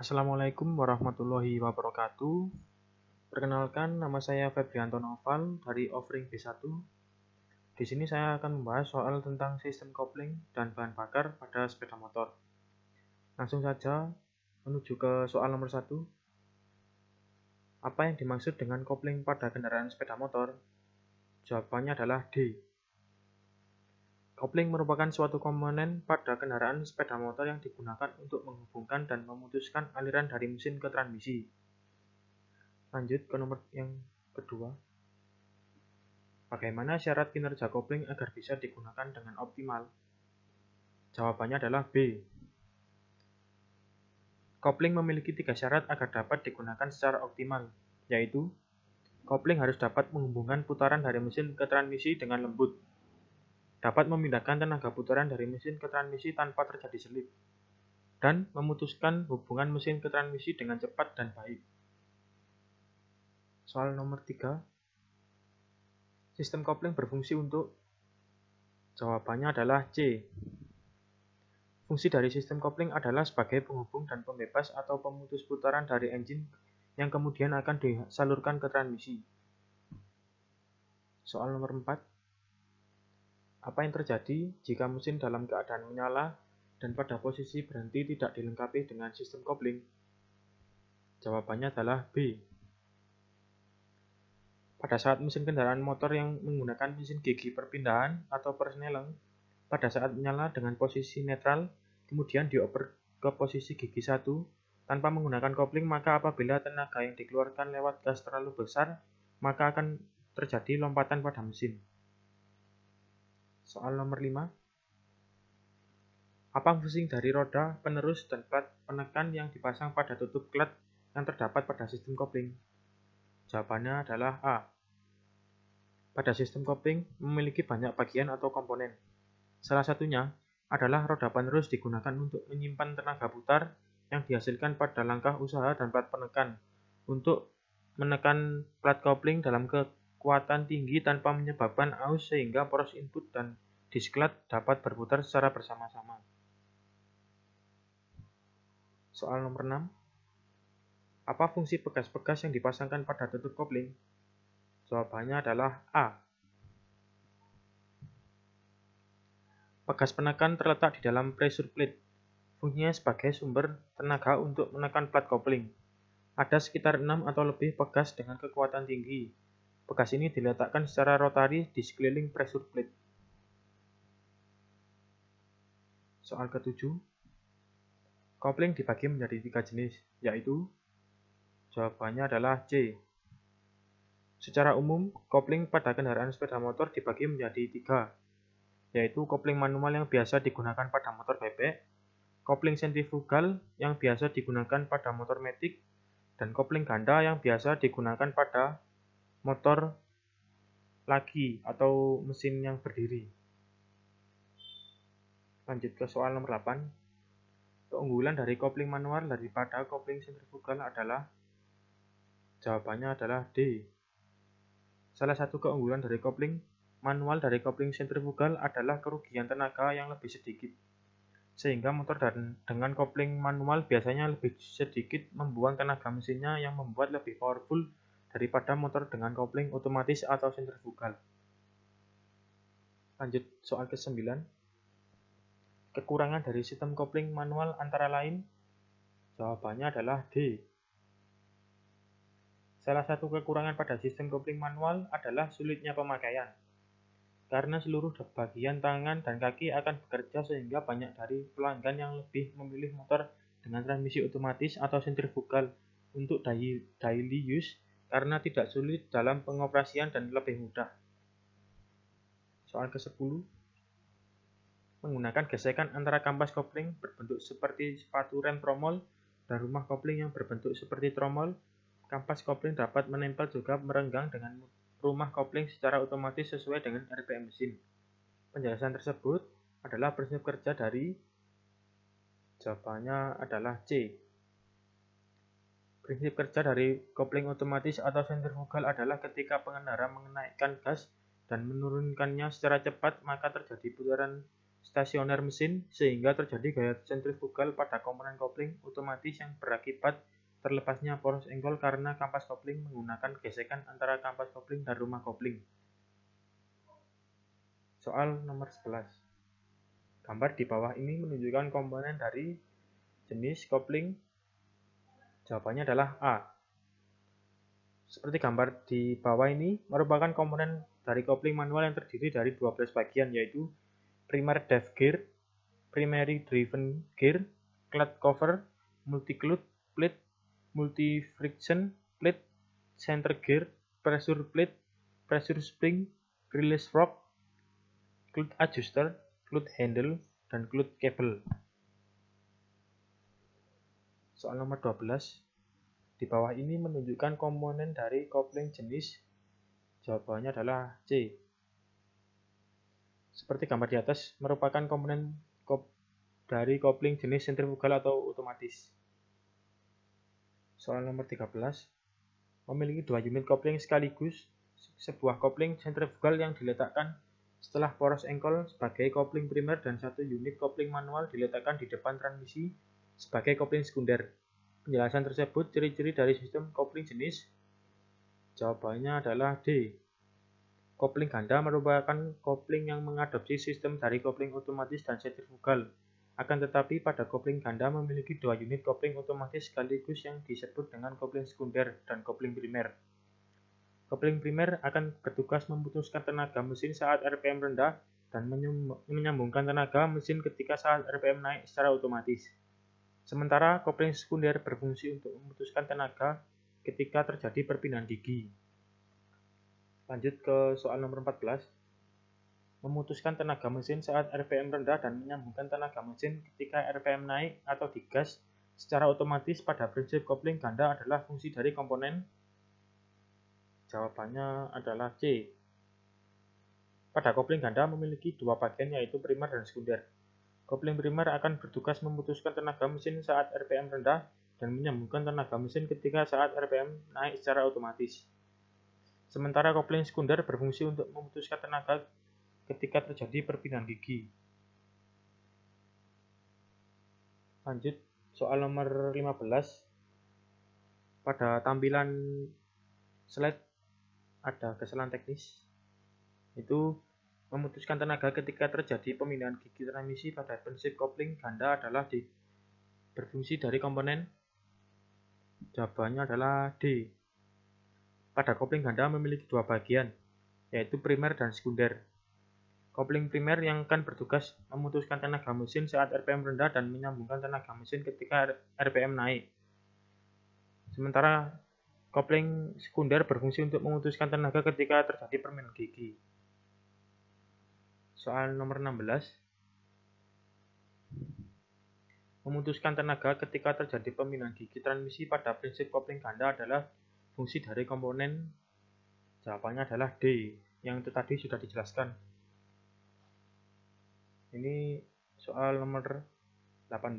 Assalamualaikum warahmatullahi wabarakatuh. Perkenalkan, nama saya Febrianto Noval dari Offering B1. Di sini saya akan membahas soal tentang sistem kopling dan bahan bakar pada sepeda motor. Langsung saja menuju ke soal nomor 1. Apa yang dimaksud dengan kopling pada kendaraan sepeda motor? Jawabannya adalah D. Kopling merupakan suatu komponen pada kendaraan sepeda motor yang digunakan untuk menghubungkan dan memutuskan aliran dari mesin ke transmisi. Lanjut ke nomor yang kedua. Bagaimana syarat kinerja kopling agar bisa digunakan dengan optimal? Jawabannya adalah B. Kopling memiliki 3 syarat agar dapat digunakan secara optimal, yaitu kopling harus dapat menghubungkan putaran dari mesin ke transmisi dengan lembut, dapat memindahkan tenaga putaran dari mesin ke transmisi tanpa terjadi selip, dan memutuskan hubungan mesin ke transmisi dengan cepat dan baik. Soal nomor 3. Sistem kopling berfungsi untuk? Jawabannya adalah C. Fungsi dari sistem kopling adalah sebagai penghubung dan pembebas atau pemutus putaran dari engine yang kemudian akan disalurkan ke transmisi. Soal nomor 4. Apa yang terjadi jika mesin dalam keadaan menyala dan pada posisi berhenti tidak dilengkapi dengan sistem kopling? Jawabannya adalah B. Pada saat mesin kendaraan motor yang menggunakan mesin gigi perpindahan atau persneleng, pada saat menyala dengan posisi netral, kemudian dioper ke posisi gigi 1 tanpa menggunakan kopling, maka apabila tenaga yang dikeluarkan lewat gas terlalu besar, maka akan terjadi lompatan pada mesin. Soal nomor 5. Apa fungsi dari roda, penerus, dan plat penekan yang dipasang pada tutup klet yang terdapat pada sistem kopling? Jawabannya adalah A. Pada sistem kopling memiliki banyak bagian atau komponen. Salah satunya adalah roda penerus digunakan untuk menyimpan tenaga putar yang dihasilkan pada langkah usaha dan plat penekan untuk menekan plat kopling dalam kekuatan tinggi tanpa menyebabkan aus sehingga poros input dan disklet dapat berputar secara bersama-sama. Soal nomor 6. Apa fungsi pegas-pegas yang dipasangkan pada tutup kopling? Jawabannya adalah A. Pegas penekan terletak di dalam pressure plate. Fungsinya sebagai sumber tenaga untuk menekan plat kopling. Ada sekitar 6 atau lebih pegas dengan kekuatan tinggi. Pegas ini diletakkan secara rotari di sekeliling pressure plate. Soal ke-7. Kopling dibagi menjadi 3 jenis, yaitu jawabannya adalah C. Secara umum, kopling pada kendaraan sepeda motor dibagi menjadi 3, yaitu kopling manual yang biasa digunakan pada motor bebek, kopling sentrifugal yang biasa digunakan pada motor matic, dan kopling ganda yang biasa digunakan pada motor lagi atau mesin yang berdiri. Lanjut ke soal nomor 8. Keunggulan dari kopling manual daripada kopling sentrifugal adalah? Jawabannya adalah D. Salah satu keunggulan dari kopling manual dari kopling sentrifugal adalah kerugian tenaga yang lebih sedikit, sehingga motor dengan kopling manual biasanya lebih sedikit membuang tenaga mesinnya yang membuat lebih powerful daripada motor dengan kopling otomatis atau sentrifugal. Lanjut soal ke-9. Kekurangan dari sistem kopling manual antara lain? Jawabannya adalah D. Salah satu kekurangan pada sistem kopling manual adalah sulitnya pemakaian. Karena seluruh bagian tangan dan kaki akan bekerja sehingga banyak dari pelanggan yang lebih memilih motor dengan transmisi otomatis atau sentrifugal untuk daily use karena tidak sulit dalam pengoperasian dan lebih mudah. Soal ke-10. Menggunakan gesekan antara kampas kopling berbentuk seperti sepatu rem tromol dan rumah kopling yang berbentuk seperti tromol, kampas kopling dapat menempel juga merenggang dengan rumah kopling secara otomatis sesuai dengan RPM mesin. Penjelasan tersebut adalah prinsip kerja dari? Jawabannya adalah C. Prinsip kerja dari kopling otomatis atau sentrifugal adalah ketika pengendara menaikkan gas dan menurunkannya secara cepat, maka terjadi putaran stasioner mesin sehingga terjadi gaya sentrifugal pada komponen kopling otomatis yang berakibat terlepasnya poros engkol karena kampas kopling menggunakan gesekan antara kampas kopling dan rumah kopling. Soal nomor 11. Gambar di bawah ini menunjukkan komponen dari jenis kopling. Jawabannya adalah A. Seperti gambar di bawah ini merupakan komponen dari kopling manual yang terdiri dari 12 bagian, yaitu primer drive gear, primary driven gear, clutch cover, multi-clutch plate, multi-friction plate, center gear, pressure plate, pressure spring, release rock, clutch adjuster, clutch handle, dan clutch cable. Soal nomor 12. Di bawah ini menunjukkan komponen dari kopling jenis. Jawabannya adalah C. Seperti gambar di atas, merupakan komponen dari kopling jenis sentrifugal atau otomatis. Soal nomor 13. Memiliki 2 unit kopling sekaligus. Sebuah kopling sentrifugal yang diletakkan setelah poros engkol sebagai kopling primer dan 1 unit kopling manual diletakkan di depan transmisi sebagai kopling sekunder. Penjelasan tersebut ciri-ciri dari sistem kopling jenis. Jawabannya adalah D. Kopling ganda merupakan kopling yang mengadopsi sistem dari kopling otomatis dan sentrifugal. Akan tetapi pada kopling ganda memiliki 2 unit kopling otomatis sekaligus yang disebut dengan kopling sekunder dan kopling primer. Kopling primer akan bertugas memutuskan tenaga mesin saat RPM rendah dan menyambungkan tenaga mesin ketika saat RPM naik secara otomatis. Sementara kopling sekunder berfungsi untuk memutuskan tenaga ketika terjadi perpindahan gigi. Lanjut ke soal nomor 14. Memutuskan tenaga mesin saat RPM rendah dan menyambungkan tenaga mesin ketika RPM naik atau digas secara otomatis pada prinsip kopling ganda adalah fungsi dari komponen. Jawabannya adalah C. Pada kopling ganda memiliki 2 bagian, yaitu primer dan sekunder. Kopling primer akan bertugas memutuskan tenaga mesin saat RPM rendah dan menyambungkan tenaga mesin ketika saat RPM naik secara otomatis. Sementara kopling sekunder berfungsi untuk memutuskan tenaga ketika terjadi perpindahan gigi. Lanjut, soal nomor 15. Pada tampilan slide ada kesalahan teknis, itu memutuskan tenaga ketika terjadi pemindahan gigi transmisi pada prinsip kopling ganda adalah berfungsi dari komponen. Jawabannya adalah D. Pada kopling ganda memiliki 2 bagian, yaitu primer dan sekunder. Kopling primer yang akan bertugas memutuskan tenaga mesin saat RPM rendah dan menyambungkan tenaga mesin ketika RPM naik. Sementara kopling sekunder berfungsi untuk memutuskan tenaga ketika terjadi perpindahan gigi. Soal nomor 16. Memutuskan tenaga ketika terjadi pemindahan gigi transmisi pada prinsip kopling ganda adalah fungsi dari komponen. Jawabannya adalah D, yang itu tadi sudah dijelaskan. Ini soal nomor 18.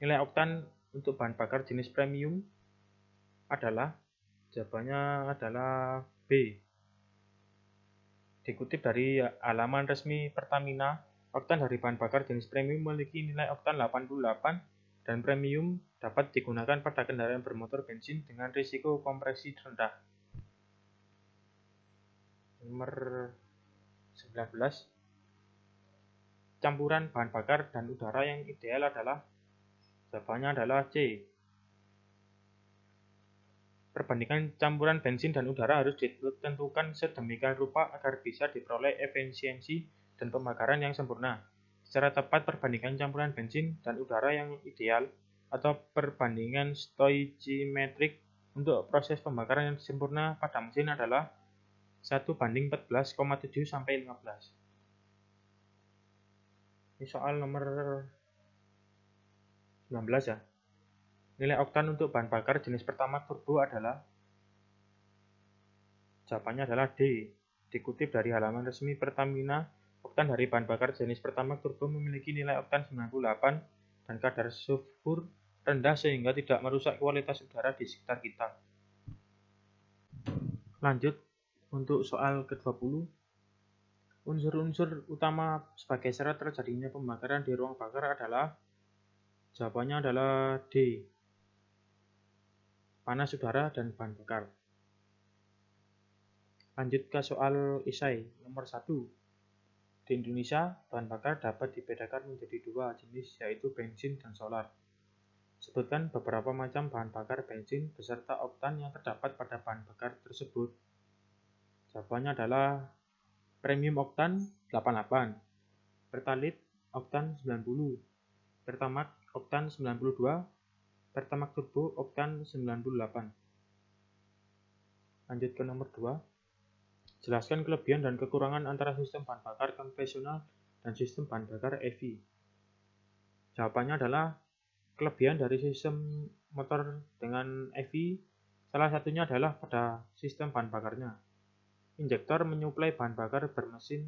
Nilai oktan untuk bahan bakar jenis premium adalah, jawabannya adalah B. Dikutip dari halaman resmi Pertamina, oktan dari bahan bakar jenis premium memiliki nilai oktan 88 dan premium dapat digunakan pada kendaraan bermotor bensin dengan risiko kompresi rendah. Nomor 19. Campuran bahan bakar dan udara yang ideal adalah, jawabannya adalah C. Perbandingan campuran bensin dan udara harus ditentukan sedemikian rupa agar bisa diperoleh efisiensi dan pembakaran yang sempurna. Secara tepat, perbandingan campuran bensin dan udara yang ideal atau perbandingan stoichiometrik untuk proses pembakaran yang sempurna pada mesin adalah 1:14,7 sampai 15. Ini soal nomor 19 ya. Nilai oktan untuk bahan bakar jenis Pertamax turbo adalah, jawabannya adalah D. Dikutip dari halaman resmi Pertamina, oktan dari bahan bakar jenis Pertamax turbo memiliki nilai oktan 98 dan kadar sulfur rendah sehingga tidak merusak kualitas udara di sekitar kita. Lanjut untuk soal ke-20. Unsur-unsur utama sebagai syarat terjadinya pembakaran di ruang bakar adalah, jawabannya adalah D, panas udara dan bahan bakar. Lanjut ke soal esai nomor 1. Di Indonesia, bahan bakar dapat dibedakan menjadi dua jenis, yaitu bensin dan solar. Sebutkan beberapa macam bahan bakar bensin beserta oktan yang terdapat pada bahan bakar tersebut. Jawabannya adalah premium oktan 88, pertalite oktan 90, pertamax oktan 92, pertamax turbo oktan 98. Lanjut ke nomor 2. Jelaskan kelebihan dan kekurangan antara sistem bahan bakar konvensional dan sistem bahan bakar EV. Jawabannya adalah kelebihan dari sistem motor dengan EV, salah satunya adalah pada sistem bahan bakarnya. Injektor menyuplai bahan bakar bermesin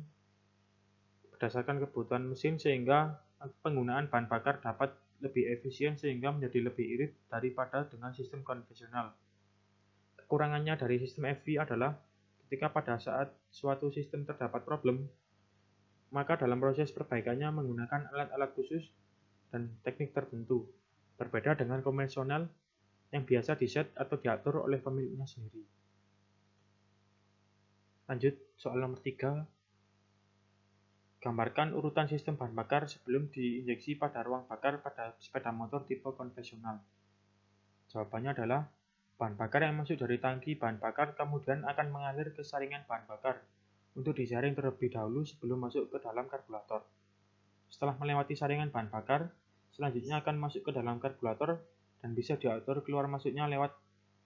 berdasarkan kebutuhan mesin sehingga penggunaan bahan bakar dapat lebih efisien sehingga menjadi lebih irit daripada dengan sistem konvensional. Kekurangannya dari sistem EV adalah ketika pada saat suatu sistem terdapat problem, maka dalam proses perbaikannya menggunakan alat-alat khusus dan teknik tertentu, berbeda dengan konvensional yang biasa diset atau diatur oleh pemiliknya sendiri. Lanjut, soal nomor 3. Gambarkan urutan sistem bahan bakar sebelum diinjeksi pada ruang bakar pada sepeda motor tipe konvensional. Jawabannya adalah bahan bakar yang masuk dari tangki bahan bakar kemudian akan mengalir ke saringan bahan bakar untuk disaring terlebih dahulu sebelum masuk ke dalam karburator. Setelah melewati saringan bahan bakar, selanjutnya akan masuk ke dalam karburator dan bisa diatur keluar masuknya lewat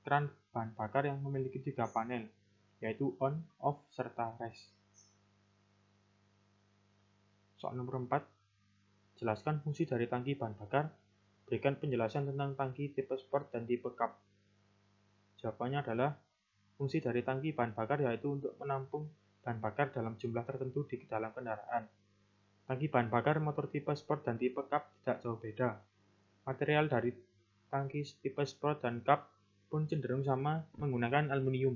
keran bahan bakar yang memiliki 3 panel, yaitu on, off, serta rest. Soal nomor 4. Jelaskan fungsi dari tangki bahan bakar. Berikan penjelasan tentang tangki tipe sport dan tipe cup. Jawabannya adalah fungsi dari tangki bahan bakar yaitu untuk menampung bahan bakar dalam jumlah tertentu di dalam kendaraan. Tangki bahan bakar motor tipe sport dan tipe cup tidak jauh beda. Material dari tangki tipe sport dan cup pun cenderung sama menggunakan aluminium.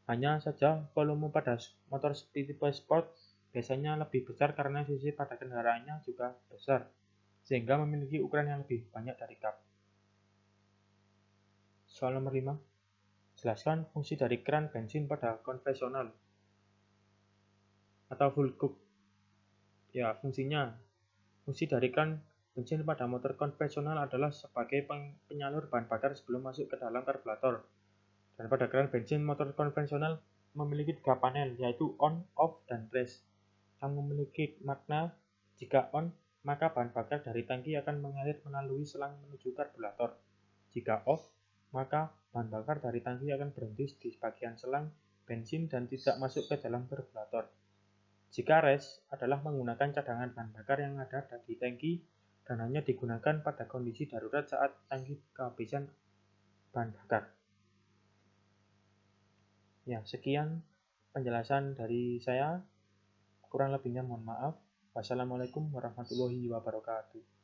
Hanya saja volume pada motor tipe sport biasanya lebih besar karena sisi pada kendaraannya juga besar, sehingga memiliki ukuran yang lebih banyak dari cup. Soal nomor 5. Jelaskan fungsi dari keran bensin pada konvensional atau full cook. Ya, fungsi dari keran bensin pada motor konvensional adalah sebagai penyalur bahan bakar sebelum masuk ke dalam karburator. Dan pada keran bensin motor konvensional memiliki 3 panel, yaitu on, off, dan rest, yang memiliki makna jika on, maka bahan bakar dari tangki akan mengalir melalui selang menuju karburator. Jika off, maka bahan bakar dari tangki akan berhenti di bagian selang bensin dan tidak masuk ke dalam karburator. Jika rest adalah menggunakan cadangan bahan bakar yang ada di tangki dan hanya digunakan pada kondisi darurat saat tangki kehabisan bahan bakar. Ya, sekian penjelasan dari saya. Kurang lebihnya mohon maaf. Wassalamualaikum warahmatullahi wabarakatuh.